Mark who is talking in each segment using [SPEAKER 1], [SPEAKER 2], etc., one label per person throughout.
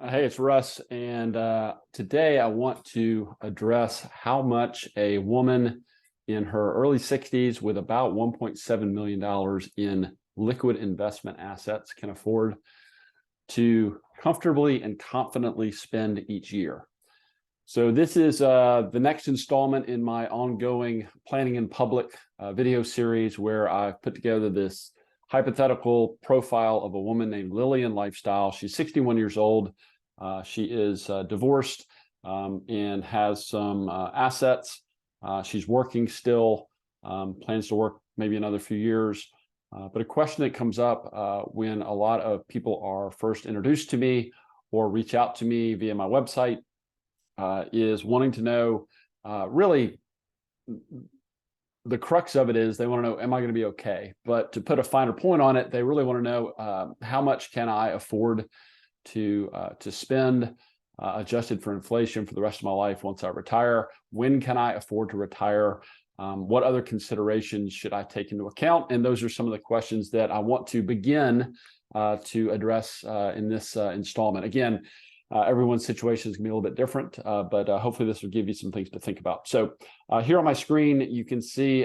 [SPEAKER 1] Hey, it's Russ, and today I want to address how much a woman in her early 60s with about $1.7 million in liquid investment assets can afford to comfortably and confidently spend each year. So this is the next installment in my ongoing Planning in Public video series where I've put together this hypothetical profile of a woman named Lillian Lifestyle. She's 61 years old. She is divorced and has some assets. She's working still, plans to work maybe another few years. But a question that comes up when a lot of people are first introduced to me or reach out to me via my website is wanting to know really the crux of it is they want to know, am I going to be okay? But to put a finer point on it, they really want to know how much can I afford to spend adjusted for inflation for the rest of my life once I retire? When can I afford to retire? What other considerations should I take into account? And those are some of the questions that I want to begin to address in this installment. Again, everyone's situation is going to be a little bit different, but hopefully this will give you some things to think about. So here on my screen, you can see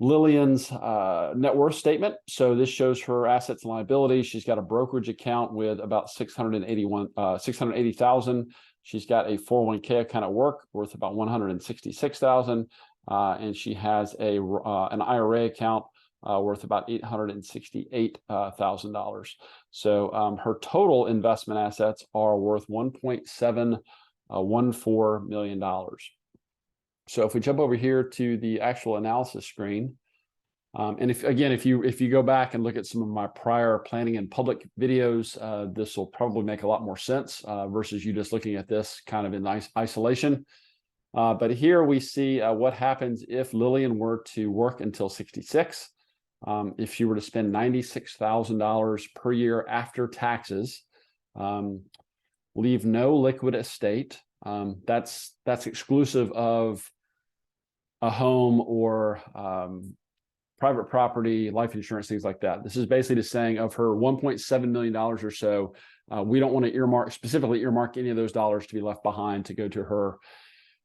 [SPEAKER 1] Lillian's net worth statement. So this shows her assets and liabilities. She's got a brokerage account with about $680,000. She's got a 401k account at work worth about $166,000, and she has an IRA account worth about $868,000. So her total investment assets are worth $1.714 million. So if we jump over here to the actual analysis screen, and if you go back and look at some of my prior planning in public videos, this will probably make a lot more sense versus you just looking at this kind of in isolation. But here we see what happens if Lillian were to work until 66. If she were to spend $96,000 per year after taxes, leave no liquid estate. That's exclusive of a home or private property, life insurance, things like that. This is basically just saying of her $1.7 million or so, we don't want to specifically earmark any of those dollars to be left behind to go to her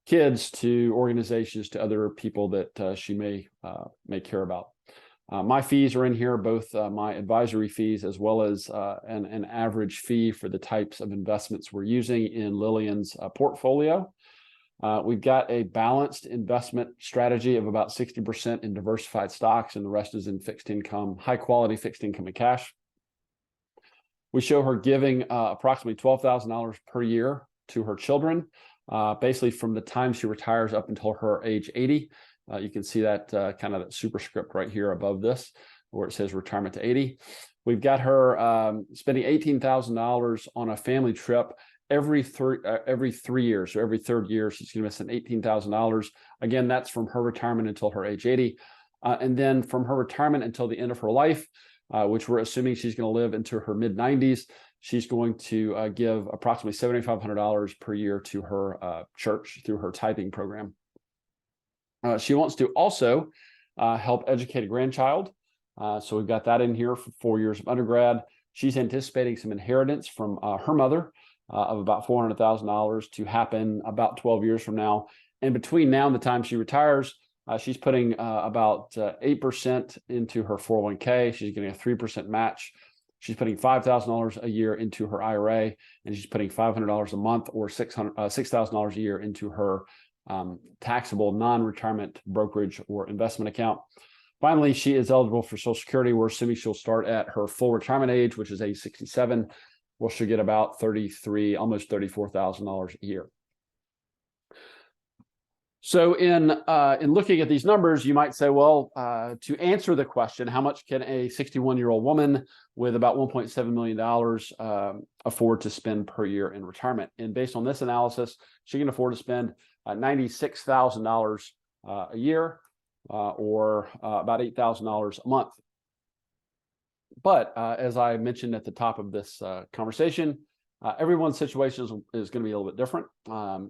[SPEAKER 1] kids, to organizations, to other people that she may care about. My fees are in here, both my advisory fees as well as an average fee for the types of investments we're using in Lillian's portfolio. We've got a balanced investment strategy of about 60% in diversified stocks, and the rest is in fixed income, high quality fixed income and cash. We show her giving approximately $12,000 per year to her children, basically from the time she retires up until her age 80. You can see that kind of that superscript right here above this, where it says retirement to 80. We've got her spending $18,000 on a family trip every 3 years. So every third year, she's going to spend $18,000. Again, that's from her retirement until her age 80. And then from her retirement until the end of her life, which we're assuming she's going to live into her mid-90s, she's going to give approximately $7,500 per year to her church through her tithing program. She wants to also help educate a grandchild. So we've got that in here for 4 years of undergrad. She's anticipating some inheritance from her mother of about $400,000 to happen about 12 years from now. And between now and the time she retires, she's putting about 8% into her 401k. She's getting a 3% match. She's putting $5,000 a year into her IRA, and she's putting $500 a month or $6,000 a year into her taxable non-retirement brokerage or investment account. Finally, she is eligible for Social Security. We're assuming she'll start at her full retirement age, which is age 67. Well, she'll get about almost $34,000 a year. So in looking at these numbers, you might say, well, to answer the question, how much can a 61-year-old woman with about $1.7 million afford to spend per year in retirement? And based on this analysis, she can afford to spend $96,000 a year or about $8,000 a month. But as I mentioned at the top of this conversation, everyone's situation is going to be a little bit different.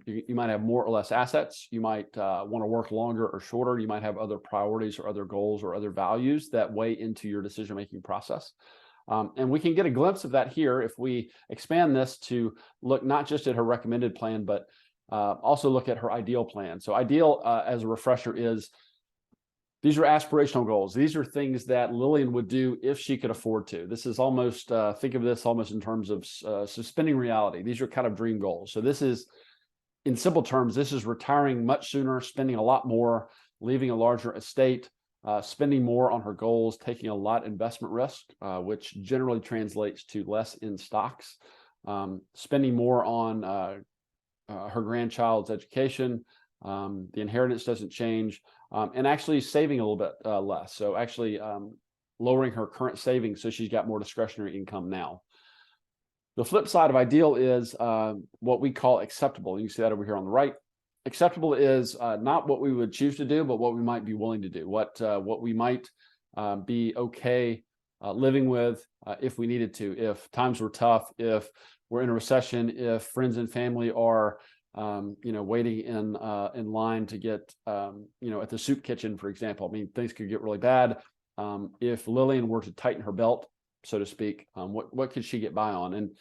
[SPEAKER 1] You might have more or less assets. You might want to work longer or shorter. You might have other priorities or other goals or other values that weigh into your decision-making process. And we can get a glimpse of that here if we expand this to look not just at her recommended plan, but also look at her ideal plan. So ideal, as a refresher, is these are aspirational goals. These are things that Lillian would do if she could afford to. This is almost, think of this almost in terms of suspending reality. These are kind of dream goals. So this is, in simple terms, this is retiring much sooner, spending a lot more, leaving a larger estate, spending more on her goals, taking a lot investment risk, which generally translates to less in stocks, spending more on her grandchild's education. The inheritance doesn't change, and actually saving a little bit less. So actually lowering her current savings so she's got more discretionary income now. The flip side of ideal is what we call acceptable. You can see that over here on the right. Acceptable is not what we would choose to do, but what we might be willing to do, what we might be okay living with if we needed to, if times were tough, if we're in a recession, if friends and family are waiting in line to get, at the soup kitchen, for example. I mean, things could get really bad. If Lillian were to tighten her belt, so to speak, what could she get by on? And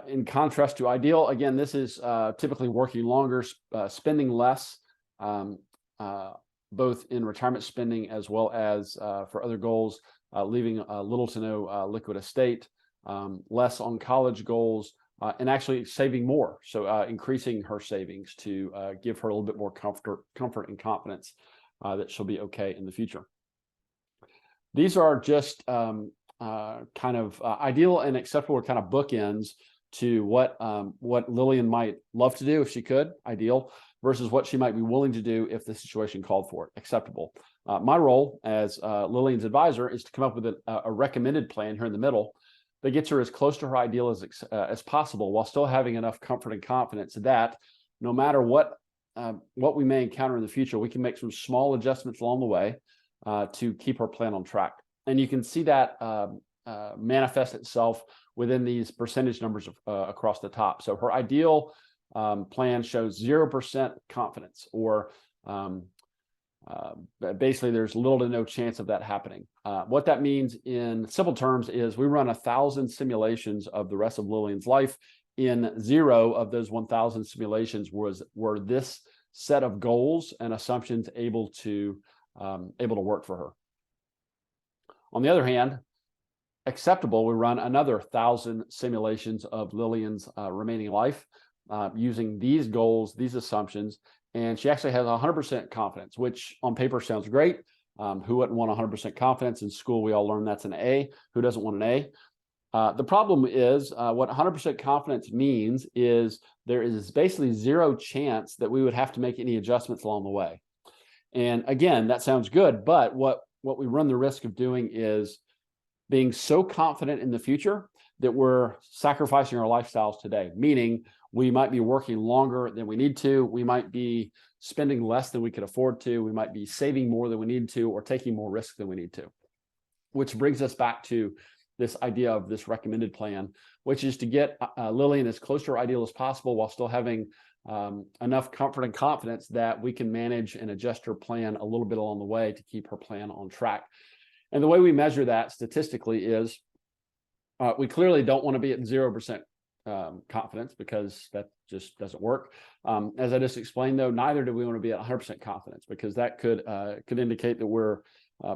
[SPEAKER 1] in contrast to ideal, again, this is typically working longer, spending less, both in retirement spending as well as for other goals, leaving little to no liquid estate, less on college goals, and actually saving more. So increasing her savings to give her a little bit more comfort and confidence that she'll be okay in the future. These are just kind of ideal and acceptable, kind of bookends to what Lillian might love to do if she could, ideal, versus what she might be willing to do if the situation called for it, acceptable. My role as Lillian's advisor is to come up with a recommended plan here in the middle that gets her as close to her ideal as possible, while still having enough comfort and confidence that no matter what we may encounter in the future, we can make some small adjustments along the way to keep her plan on track. And you can see that manifest itself within these percentage numbers across the top. So her ideal plan shows 0% confidence, or basically there's little to no chance of that happening. What that means in simple terms is we run 1,000 simulations of the rest of Lillian's life. In 0 of those 1,000 simulations were this set of goals and assumptions able to work for her. On the other hand, acceptable, we run another 1,000 simulations of Lillian's remaining life using these goals, these assumptions, and she actually has 100% confidence, which on paper sounds great. Who wouldn't want 100% confidence? In school, we all learn that's an A. Who doesn't want an A? The problem is what 100% confidence means is there is basically 0 chance that we would have to make any adjustments along the way. And again, that sounds good, but what we run the risk of doing is being so confident in the future that we're sacrificing our lifestyles today, meaning we might be working longer than we need to, we might be spending less than we could afford to, we might be saving more than we need to, or taking more risk than we need to. Which brings us back to this idea of this recommended plan, which is to get Lillian as close to her ideal as possible while still having enough comfort and confidence that we can manage and adjust her plan a little bit along the way to keep her plan on track. And the way we measure that statistically is we clearly don't want to be at 0% confidence, because that just doesn't work. As I just explained, though, neither do we want to be at 100% confidence, because that could indicate that we're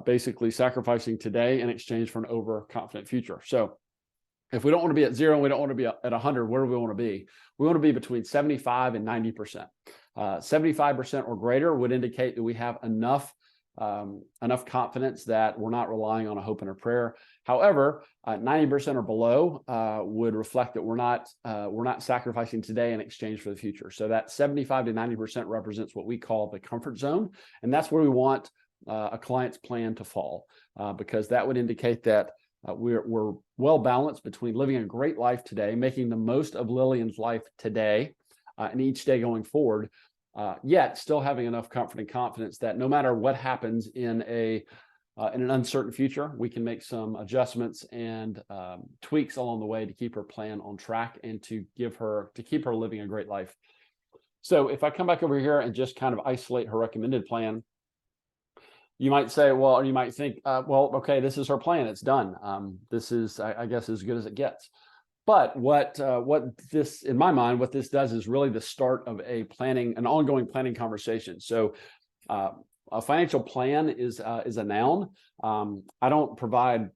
[SPEAKER 1] basically sacrificing today in exchange for an overconfident future. So if we don't want to be at 0 and we don't want to be at 100, where do we want to be? We want to be between 75 and 90%. 75% or greater would indicate that we have enough confidence that we're not relying on a hope and a prayer. However, 90% or below would reflect that we're not sacrificing today in exchange for the future. So that 75 to 90% represents what we call the comfort zone, and that's where we want a client's plan to fall, because that would indicate that we're well balanced between living a great life today, making the most of Lillian's life today and each day going forward, yet still having enough comfort and confidence that no matter what happens in an uncertain future, we can make some adjustments and tweaks along the way to keep her plan on track and to keep her living a great life. So if I come back over here and just kind of isolate her recommended plan, you might say, well, or you might think, well, okay, this is her plan. It's done. This is, I guess, as good as it gets. But what this, in my mind, what this does is really the start of an ongoing planning conversation. So a financial plan is a noun. I don't provide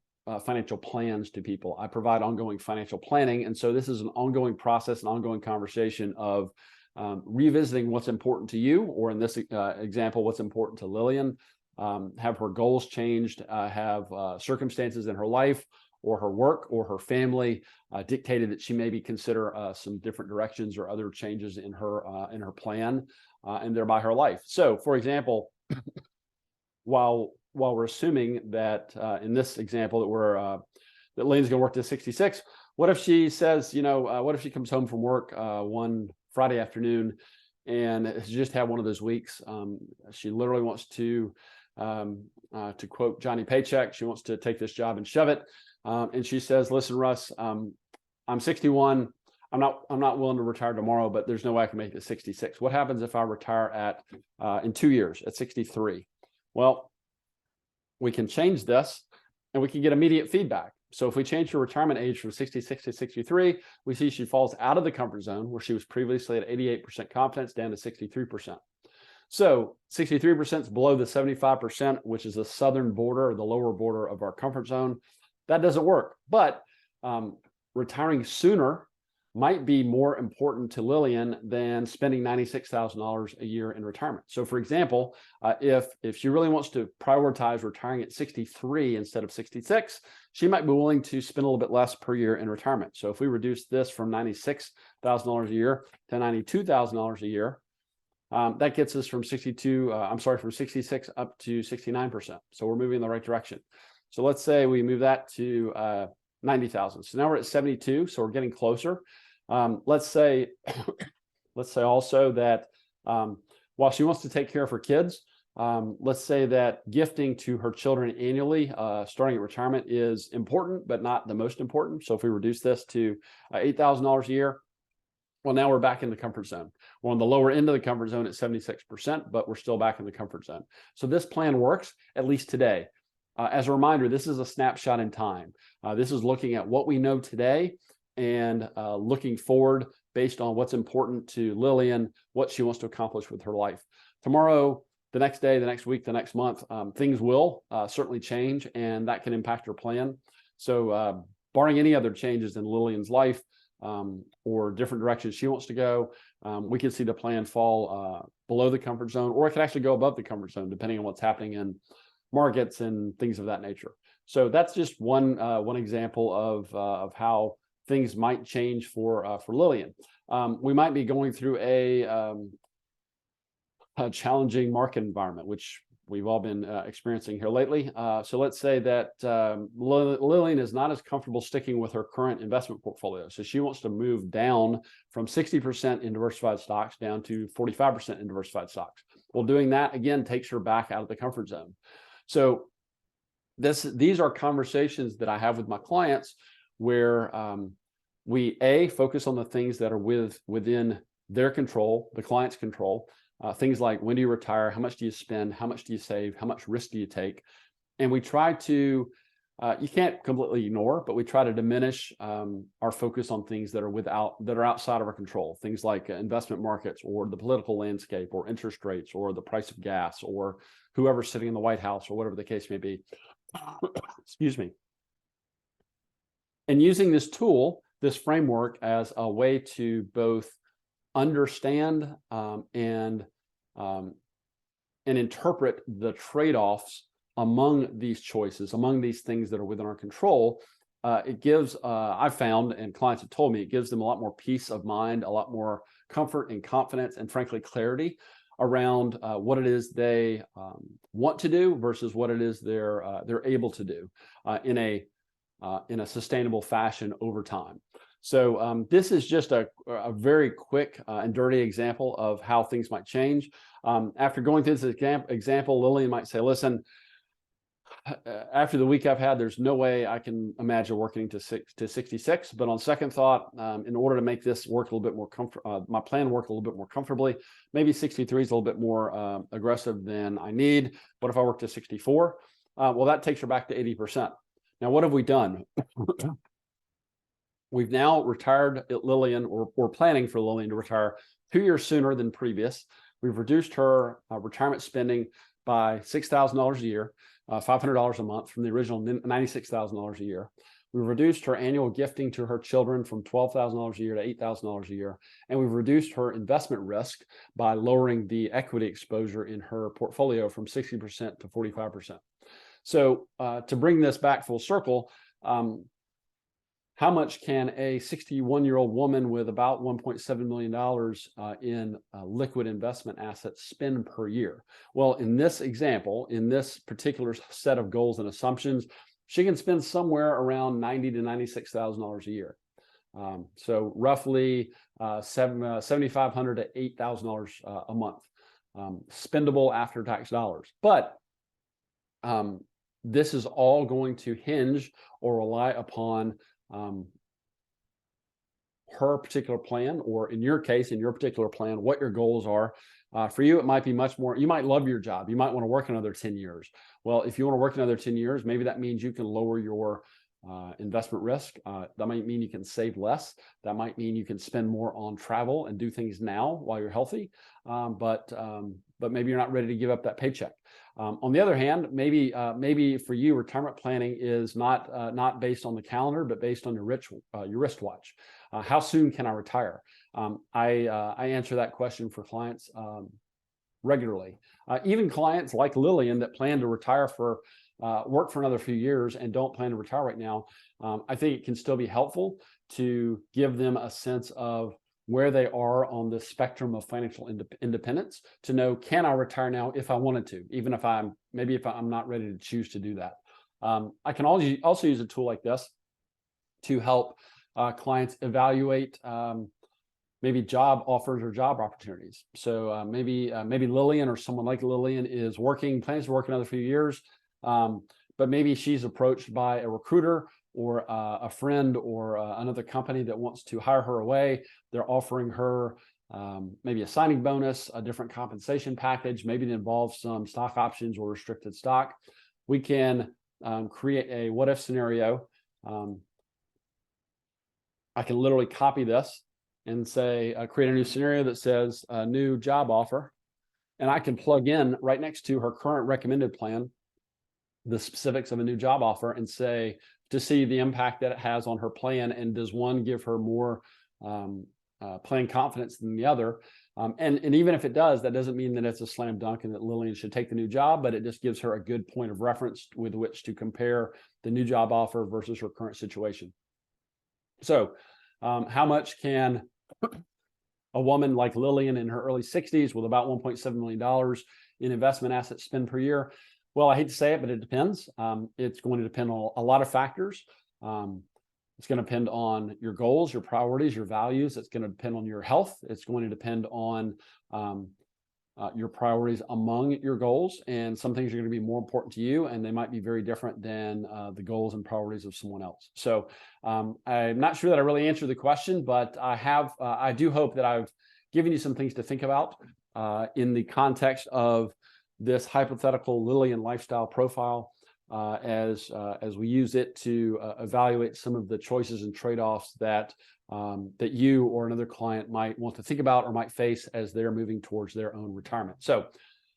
[SPEAKER 1] financial plans to people. I provide ongoing financial planning. And so this is an ongoing process, an ongoing conversation of revisiting what's important to you, or in this example, what's important to Lillian. Have her goals changed, have circumstances in her life or her work or her family dictated that she maybe consider some different directions or other changes in her plan and thereby her life. So, for example, while we're assuming that in this example that Lillian's going to work to 66, what if she says, what if she comes home from work one Friday afternoon and has just had one of those weeks? She literally wants to quote Johnny Paycheck, she wants to take this job and shove it. And she says, listen, Russ, I'm 61. I'm not willing to retire tomorrow, but there's no way I can make it to 66. What happens if I retire in 2 years at 63? Well, we can change this and we can get immediate feedback. So if we change her retirement age from 66 to 63, we see she falls out of the comfort zone where she was previously at 88% confidence down to 63%. So 63% is below the 75%, which is the southern border or the lower border of our comfort zone. That doesn't work. But retiring sooner might be more important to Lillian than spending $96,000 a year in retirement. So, for example, if she really wants to prioritize retiring at 63 instead of 66, she might be willing to spend a little bit less per year in retirement. So if we reduce this from $96,000 a year to $92,000 a year, that gets us from 66 up to 69%. So we're moving in the right direction. So let's say we move that to 90,000. So now we're at 72. So we're getting closer. Let's say also that while she wants to take care of her kids, let's say that gifting to her children annually, starting at retirement, is important, but not the most important. So if we reduce this to $8,000 a year, well, now we're back in the comfort zone. We're on the lower end of the comfort zone at 76%, but we're still back in the comfort zone. So this plan works, at least today. As a reminder, this is a snapshot in time. This is looking at what we know today and looking forward based on what's important to Lillian, what she wants to accomplish with her life. Tomorrow, the next day, the next week, the next month, things will certainly change, and that can impact her plan. So barring any other changes in Lillian's life or different directions she wants to go, we can see the plan fall below the comfort zone, or it can actually go above the comfort zone, depending on what's happening in markets and things of that nature. So that's just one example of how things might change for Lillian. We might be going through a challenging market environment, which we've all been experiencing here lately. So let's say that Lillian is not as comfortable sticking with her current investment portfolio. So she wants to move down from 60% in diversified stocks down to 45% in diversified stocks. Well, doing that, again, takes her back out of the comfort zone. So these are conversations that I have with my clients where we focus on the things that are within their control, the client's control. Things like, when do you retire? How much do you spend? How much do you save? How much risk do you take? And we try to, you can't completely ignore, but we try to diminish our focus on things that are outside of our control. Things like investment markets, or the political landscape, or interest rates, or the price of gas, or whoever's sitting in the White House, or whatever the case may be. Excuse me. And using this tool, this framework, as a way to both understand and interpret the trade-offs among these choices, among these things that are within our control, it gives, I've found, and clients have told me, it gives them a lot more peace of mind, a lot more comfort and confidence, and frankly, clarity around what it is they want to do versus what it is they're able to do in a sustainable fashion over time. So this is just a very quick and dirty example of how things might change. After going through this example, Lillian might say, listen, after the week I've had, there's no way I can imagine working to 66. But on second thought, in order to make this work a little bit more my plan work a little bit more comfortably, maybe 63 is a little bit more aggressive than I need. What if I work to 64? Well, that takes her back to 80%. Now, what have we done? We've now retired Lillian, or we're planning for Lillian to retire 2 years sooner than previous. We've reduced her retirement spending by $6,000 a year, $500 a month from the original $96,000 a year. We've reduced her annual gifting to her children from $12,000 a year to $8,000 a year. And we've reduced her investment risk by lowering the equity exposure in her portfolio from 60% to 45%. So to bring this back full circle, how much can a 61-year-old woman with about $1.7 million in liquid investment assets spend per year? Well, in this example, in this particular set of goals and assumptions, she can spend somewhere around $90,000 to $96,000 a year. So roughly $7,500 to $8,000 a month, spendable after-tax dollars. But this is all going to hinge or rely upon her particular plan, or in your case, in your particular plan, what your goals are. For you, it might be much more, you might love your job. You might want to work another 10 years. Well, if you want to work another 10 years, maybe that means you can lower your investment risk. That might mean you can save less. That might mean you can spend more on travel and do things now while you're healthy. But maybe you're not ready to give up that paycheck. On the other hand, maybe for you, retirement planning is not based on the calendar, but based on your wristwatch. How soon can I retire? I answer that question for clients regularly. Even clients like Lillian that plan to retire for work for another few years and don't plan to retire right now. I think it can still be helpful to give them a sense of where they are on the spectrum of financial independence, to know, can I retire now if I wanted to, even if I'm not ready to choose to do that. I can also use a tool like this to help clients evaluate maybe job offers or job opportunities. So maybe Lillian, or someone like Lillian, plans to work another few years, but maybe she's approached by a recruiter or a friend or another company that wants to hire her away. They're offering her maybe a signing bonus, a different compensation package, maybe it involves some stock options or restricted stock. We can create a what-if scenario. I can literally copy this and say, create a new scenario that says a new job offer. And I can plug in right next to her current recommended plan the specifics of a new job offer and say, to see the impact that it has on her plan, and does one give her more plan confidence than the other. And even if it does, that doesn't mean that it's a slam dunk and that Lillian should take the new job, but it just gives her a good point of reference with which to compare the new job offer versus her current situation. So how much can a woman like Lillian in her early 60s with about $1.7 million in investment assets spend per year? Well, I hate to say it, but it depends. It's going to depend on a lot of factors. It's going to depend on your goals, your priorities, your values. It's going to depend on your health. It's going to depend on your priorities among your goals. And some things are going to be more important to you, and they might be very different than the goals and priorities of someone else. So I'm not sure that I really answered the question, but I do hope that I've given you some things to think about in the context of this hypothetical Lillian lifestyle profile, as we use it to evaluate some of the choices and trade-offs that you or another client might want to think about or might face as they're moving towards their own retirement. So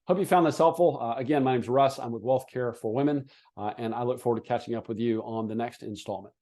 [SPEAKER 1] hope you found this helpful. Again, my name is Russ. I'm with Wealth Care for Women, and I look forward to catching up with you on the next installment.